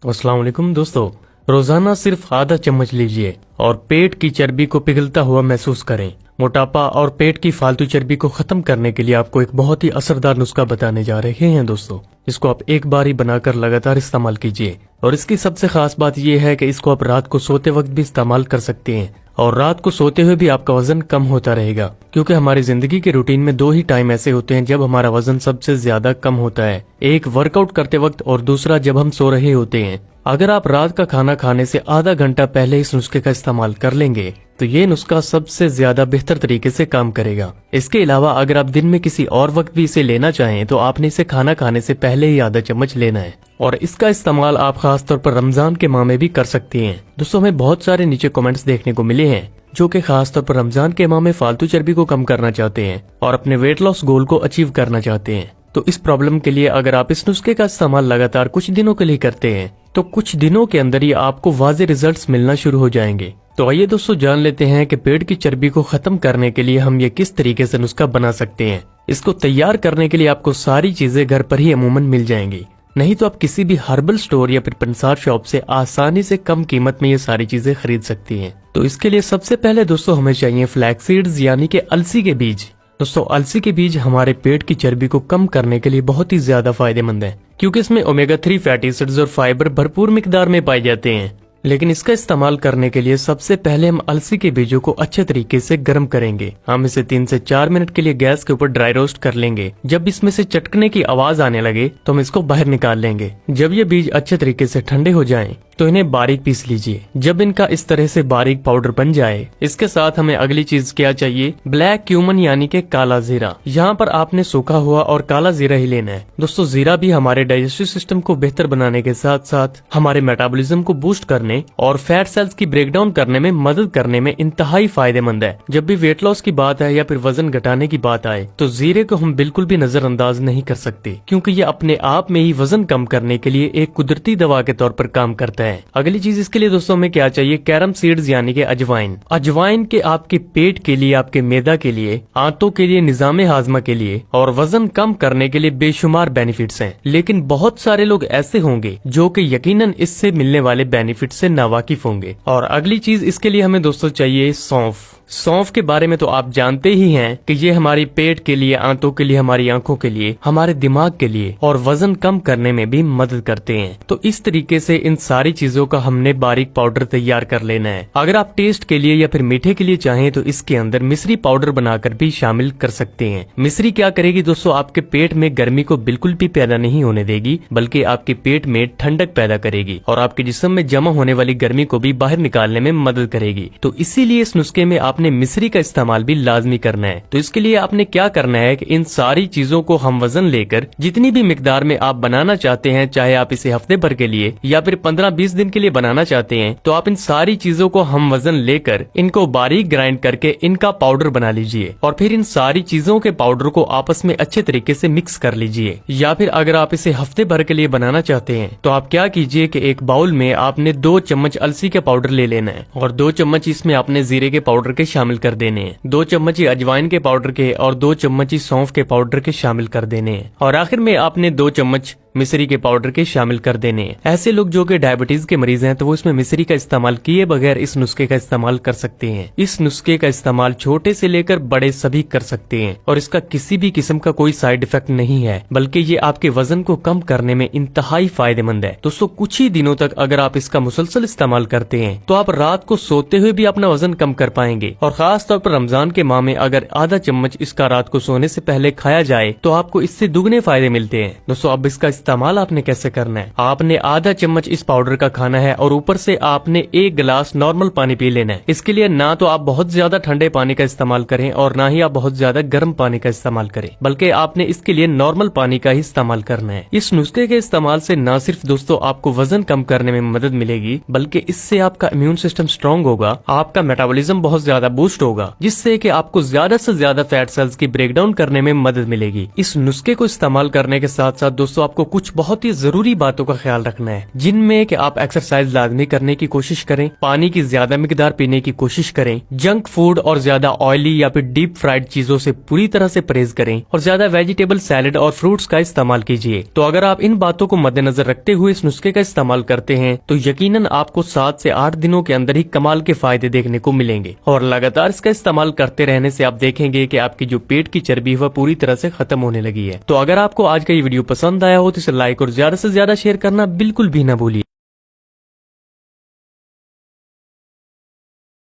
अस्सलाम वालेकुम दोस्तों। रोजाना सिर्फ आधा चम्मच लीजिए और पेट की चर्बी को पिघलता हुआ महसूस करें। मोटापा और पेट की फालतू चर्बी को खत्म करने के लिए आपको एक बहुत ही असरदार नुस्खा बताने जा रहे हैं दोस्तों। इसको आप एक बार ही बनाकर लगातार इस्तेमाल कीजिए और इसकी सबसे खास बात यह है कि इसको आप रात को सोते वक्त भी इस्तेमाल कर सकते हैं और रात को सोते हुए भी आपका वजन कम होता रहेगा, क्योंकि हमारी जिंदगी के रूटीन में दो ही टाइम ऐसे होते हैं जब हमारा वजन सबसे ज्यादा कम होता है, एक वर्कआउट करते वक्त और दूसरा जब हम सो रहे होते हैं। अगर आप रात का खाना खाने से आधा घंटा पहले इस नुस्खे का इस्तेमाल कर लेंगे तो ये नुस्खा सबसे ज्यादा बेहतर तरीके से काम करेगा। इसके अलावा अगर आप दिन में किसी और वक्त भी इसे लेना चाहें तो आपने इसे खाना खाने से पहले ही आधा चम्मच लेना है और इसका इस्तेमाल आप खास तौर पर रमजान के माह में भी कर सकती हैं। दोस्तों, हमें बहुत सारे नीचे कमेंट्स देखने को मिले हैं जो कि खास तौर पर रमजान के माह में फालतू चर्बी को कम करना चाहते हैं और अपने वेट लॉस गोल को अचीव करना चाहते हैं। तो इस प्रॉब्लम के लिए अगर आप इस नुस्खे का इस्तेमाल लगातार कुछ दिनों के लिए करते हैं तो कुछ दिनों के अंदर ही आपको वाज़े रिजल्ट्स मिलना शुरू हो जाएंगे। तो आइए दोस्तों जान लेते हैं कि पेट की चर्बी को खत्म करने के लिए हम ये किस तरीके से नुस्खा बना सकते हैं। इसको तैयार करने के लिए आपको सारी चीजें घर पर ही अमूमन मिल जाएंगी, नहीं तो आप किसी भी हर्बल स्टोर या फिर पंसार शॉप से आसानी से कम कीमत में ये सारी चीजें खरीद सकती हैं। तो इसके लिए सबसे पहले दोस्तों हमें चाहिए फ्लैक्स सीड्स यानी कि अलसी के बीज। दोस्तों, अलसी के बीज हमारे पेट की चर्बी को कम करने के लिए बहुत ही ज्यादा फायदेमंद है, क्योंकि इसमें ओमेगा 3 फैटी एसिड्स और फाइबर भरपूर मिकदार में पाए जाते हैं। लेकिन इसका इस्तेमाल करने के लिए सबसे पहले हम अलसी के बीजों को अच्छे तरीके से गर्म करेंगे। हम इसे 3 से 4 मिनट के लिए गैस के ऊपर ड्राई रोस्ट कर लेंगे। जब इसमें से चटकने की आवाज आने लगे तो हम इसको बाहर निकाल लेंगे। जब ये बीज अच्छे तरीके से ठंडे हो जाएं तो इन्हें बारीक पीस लीजिए। जब इनका इस तरह से बारीक पाउडर बन जाए, इसके साथ हमें अगली चीज क्या चाहिए, ब्लैक क्यूमन यानी कि काला जीरा। यहाँ पर आपने सूखा हुआ और काला जीरा ही लेना है। दोस्तों, जीरा भी हमारे डाइजेस्टिव सिस्टम को बेहतर बनाने के साथ साथ हमारे मेटाबॉलिज्म को बूस्ट करने और फैट सेल्स की ब्रेकडाउन करने में मदद करने में इंतहाई फायदेमंद है। जब भी वेट लॉस की बात है या फिर वजन घटाने की बात आए तो जीरे को हम बिल्कुल भी नजरअंदाज नहीं कर सकते, क्योंकि ये अपने आप में ही वजन कम करने के लिए एक कुदरती दवा के तौर पर काम करता है। अगली चीज इसके लिए दोस्तों हमें क्या चाहिए, कैरम सीड्स यानी कि अजवाइन। अजवाइन के आपके पेट के लिए, आपके मैदा के लिए, आंतों के लिए, निजाम हाजमा के लिए और वजन कम करने के लिए बेशुमार बेनिफिट्स हैं। लेकिन बहुत सारे लोग ऐसे होंगे जो कि यकीनन इससे मिलने वाले बेनिफिट से नावाकिफ होंगे। और अगली चीज इसके लिए हमें दोस्तों चाहिए सौंफ। सौंफ के बारे में तो आप जानते ही हैं कि ये हमारी पेट के लिए, आंतों के लिए, हमारी आंखों के लिए, हमारे दिमाग के लिए और वजन कम करने में भी मदद करते हैं। तो इस तरीके से इन सारी चीजों का हमने बारीक पाउडर तैयार कर लेना है। अगर आप टेस्ट के लिए या फिर मीठे के लिए चाहें तो इसके अंदर मिश्री पाउडर बनाकर भी शामिल कर सकते हैं। मिश्री क्या करेगी दोस्तों, आपके पेट में गर्मी को बिल्कुल भी पैदा नहीं होने देगी, बल्कि आपके पेट में ठंडक पैदा करेगी और आपके जिस्म में जमा होने वाली गर्मी को भी बाहर निकालने में मदद करेगी। तो इसीलिए इस नुस्खे में आपने मिश्री का इस्तेमाल भी लाजमी करना है। तो इसके लिए आपने क्या करना है कि इन सारी चीजों को हम वजन लेकर जितनी भी मिकदार में आप बनाना चाहते हैं, चाहे आप इसे हफ्ते भर के लिए या फिर 15-20 दिन के लिए बनाना चाहते हैं, तो आप इन सारी चीजों को हम वजन लेकर इनको बारीक ग्राइंड करके इनका पाउडर बना लीजिए और फिर इन सारी चीजों के पाउडर को आपस में अच्छे तरीके से मिक्स कर लीजिए। या फिर अगर आप इसे हफ्ते भर के लिए बनाना चाहते हैं तो आप क्या कीजिए कि एक बाउल में आपने 2 चम्मच अलसी के पाउडर ले लेना है और 2 चम्मच इसमें आपने जीरे के पाउडर के शामिल कर देने हैं, 2 चम्मच ही अजवाइन के पाउडर के और 2 चम्मच ही सौंफ के पाउडर के शामिल कर देने हैं और आखिर में आपने 2 चम्मच मिश्री के पाउडर के शामिल कर देने हैं। ऐसे लोग जो कि डायबिटीज के मरीज हैं तो वो इसमें मिश्री का इस्तेमाल किए बगैर इस नुस्खे का इस्तेमाल कर सकते हैं। इस नुस्खे का इस्तेमाल छोटे से लेकर बड़े सभी कर सकते हैं और इसका किसी भी किस्म का कोई साइड इफेक्ट नहीं है, बल्कि ये आपके वजन को कम करने में इंतहाई फायदेमंद है। दोस्तों, कुछ ही दिनों तक अगर आप इसका मुसलसल इस्तेमाल करते हैं तो आप रात को सोते हुए भी अपना वजन कम कर पाएंगे और खास तौर पर रमजान के माह में अगर आधा चम्मच इसका रात को सोने से पहले खाया जाए तो आपको इससे दुगने फायदे मिलते हैं। दोस्तों, अब इसका इस्तेमाल आपने कैसे करना है, आपने आधा चम्मच इस पाउडर का खाना है और ऊपर से आपने 1 गिलास नॉर्मल पानी पी लेना है। इसके लिए ना तो आप बहुत ज्यादा ठंडे पानी का इस्तेमाल करें और ना ही आप बहुत ज्यादा गर्म पानी का इस्तेमाल करें, बल्कि आपने इसके लिए नॉर्मल पानी का ही इस्तेमाल करना है। इस नुस्खे के इस्तेमाल से न सिर्फ दोस्तों आपको वजन कम करने में मदद मिलेगी, बल्कि इससे आपका इम्यून सिस्टम स्ट्रॉन्ग होगा, आपका मेटाबॉलिज्म बहुत ज्यादा बूस्ट होगा, जिससे कि आपको ज्यादा से ज्यादा फैट सेल्स की ब्रेकडाउन करने में मदद मिलेगी। इस नुस्खे को इस्तेमाल करने के साथ साथ दोस्तों आपको कुछ बहुत ही जरूरी बातों का ख्याल रखना है, जिनमें कि आप एक्सरसाइज लाजमी करने की कोशिश करें, पानी की ज्यादा मिकदार पीने की कोशिश करें, जंक फूड और ज्यादा ऑयली या फिर डीप फ्राइड चीजों से पूरी तरह से परहेज करें और ज्यादा वेजिटेबल सैलेड और फ्रूट्स का इस्तेमाल कीजिए। तो अगर आप इन बातों को मद्देनजर रखते हुए इस नुस्खे का इस्तेमाल करते हैं तो यकीनन आपको 7 से 8 दिनों के अंदर ही कमाल के फायदे देखने को मिलेंगे। और लगातार इसका इस्तेमाल करते रहने से आप देखेंगे कि आपकी जो पेट की चर्बी है वह पूरी तरह से खत्म होने लगी है। तो अगर आपको आज का ये वीडियो पसंद आया हो तो इसे लाइक और ज्यादा से ज्यादा शेयर करना बिल्कुल भी ना भूलिए।